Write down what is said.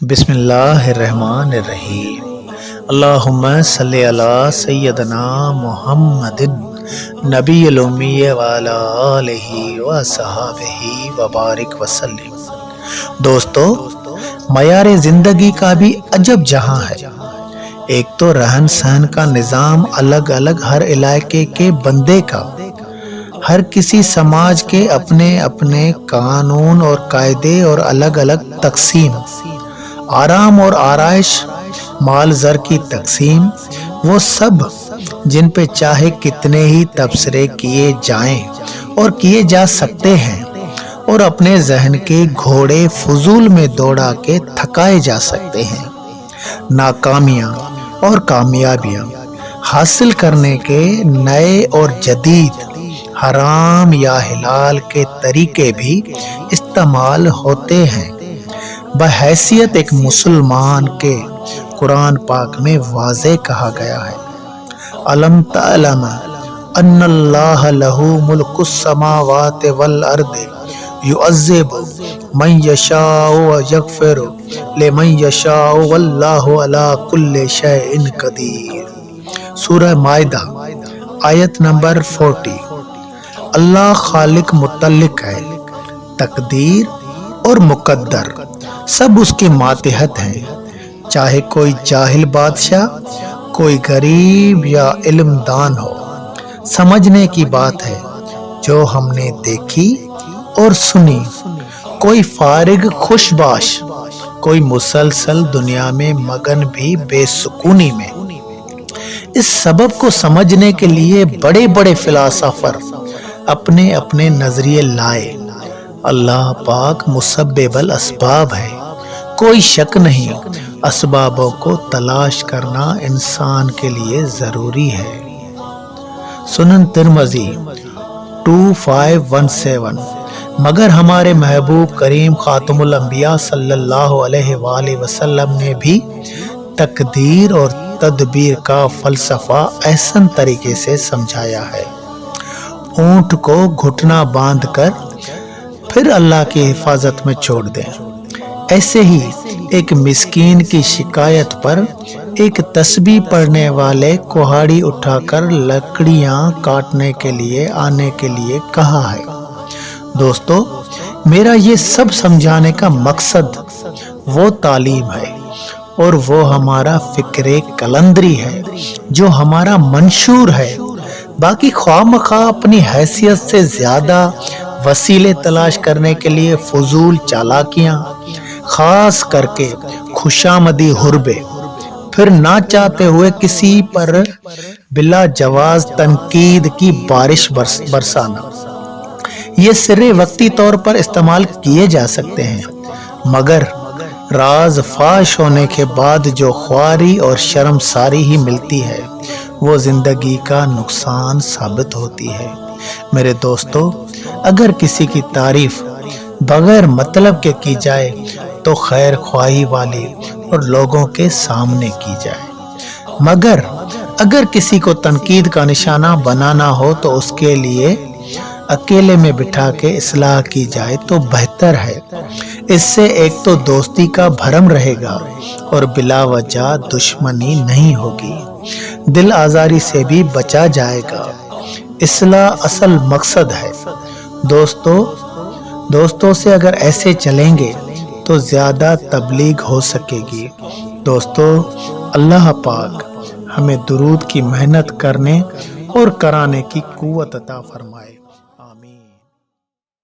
बिस्मिल्लाहिर्रहमानिर्रहीम। अल्लाहुम्मा सल्ली अला सय्यदना मुहम्मदिन नबिय्यिल उम्मी व अला आलिहि व सहाबिहि व बारिक वसल्लम। दोस्तों, मयार ज़िंदगी का भी अजब जहां है। एक तो रहन सहन का निज़ाम अलग अलग हर इलाके के बंदे का, हर किसी समाज के अपने अपने कानून और कायदे और अलग अलग तकसीम, आराम और आराइश, माल ज़र की तकसीम, वो सब जिन पे चाहे कितने ही तबसरे किए जाएं और किए जा सकते हैं, और अपने जहन के घोड़े फजूल में दौड़ा के थकाए जा सकते हैं। नाकामियां और कामयाबियां हासिल करने के नए और जदीद हराम या हिलाल के तरीके भी इस्तेमाल होते हैं। बहैसियत एक मुसलमान के कुरान पाक में वाज़े कहा गया है, अलम तअलम अन्नल्लाह लहू मुल्कुस समावाति वल अर्दि युअज़्ज़िबु मन यशाउ व यग़फ़िरु लिमन यशाउ वल्लाहु अला कुल्लि शैइन क़दीर। सूरह माइदा आयत नंबर 40। अल्लाह खालिक मुतल्लिक है, तकदीर और मुकद्दर सब उसके मातहत हैं। चाहे कोई जाहिल बादशाह, कोई गरीब या इल्मदान हो, समझने की बात है जो हमने देखी और सुनी। कोई फारिग खुशबाश, कोई मुसलसल दुनिया में मगन भी बेसुकूनी में। इस सबब को समझने के लिए बड़े बड़े फिलासफर अपने अपने नजरिए लाए। अल्लाह पाक मुसब्बिबुल असबाब है, कोई शक नहीं, असबाबों को तलाश करना इंसान के लिए जरूरी है। सुनन तिरमिज़ी 2517। मगर हमारे महबूब करीम खातमुल अंबिया सल्लल्लाहु अलैहि वसल्लम ने भी तकदीर और तदबीर का फलसफा ऐसन तरीके से समझाया है। ऊंट को घुटना बांधकर फिर अल्लाह की हिफाजत में छोड़ दें। ऐसे ही एक मिस्कीन की शिकायत पर एक तस्बीह पढ़ने वाले कुहाड़ी उठाकर लकड़ियां काटने के लिए आने के लिए कहा है। दोस्तों, मेरा ये सब समझाने का मकसद वो तालीम है और वो हमारा फिक्रे कलंदरी है जो हमारा मंशूर है। बाकी ख्वामखा अपनी हैसियत से ज्यादा वसीले तलाश करने के लिए फजूल चालाकियां, खास करके खुशामदी हुर्बे, फिर ना चाहते हुए किसी पर बिला जवाज तनकीद की बारिश बरसाना, ये सिर्रे वक्ती तौर पर इस्तेमाल किए जा सकते हैं, मगर राज फाश होने के बाद जो ख्वारी और शर्मसारी ही मिलती है, वो जिंदगी का नुकसान साबित होती है। मेरे दोस्तों, अगर किसी की तारीफ बगैर मतलब के की जाए तो खैर ख्वाही वाली और लोगों के सामने की जाए, मगर अगर किसी को तनकीद का निशाना बनाना हो तो उसके लिए अकेले में बिठा के इस्लाह की जाए तो बेहतर है। इससे एक तो दोस्ती का भरम रहेगा और बिला वजह दुश्मनी नहीं होगी, दिल आजारी से भी बचा जाएगा। इस्लाह असल मकसद है। दोस्तों से अगर ऐसे चलेंगे तो ज्यादा तबलीग हो सकेगी। दोस्तों, अल्लाह पाक हमें दुरूद की मेहनत करने और कराने की कुव्वत अता फरमाए।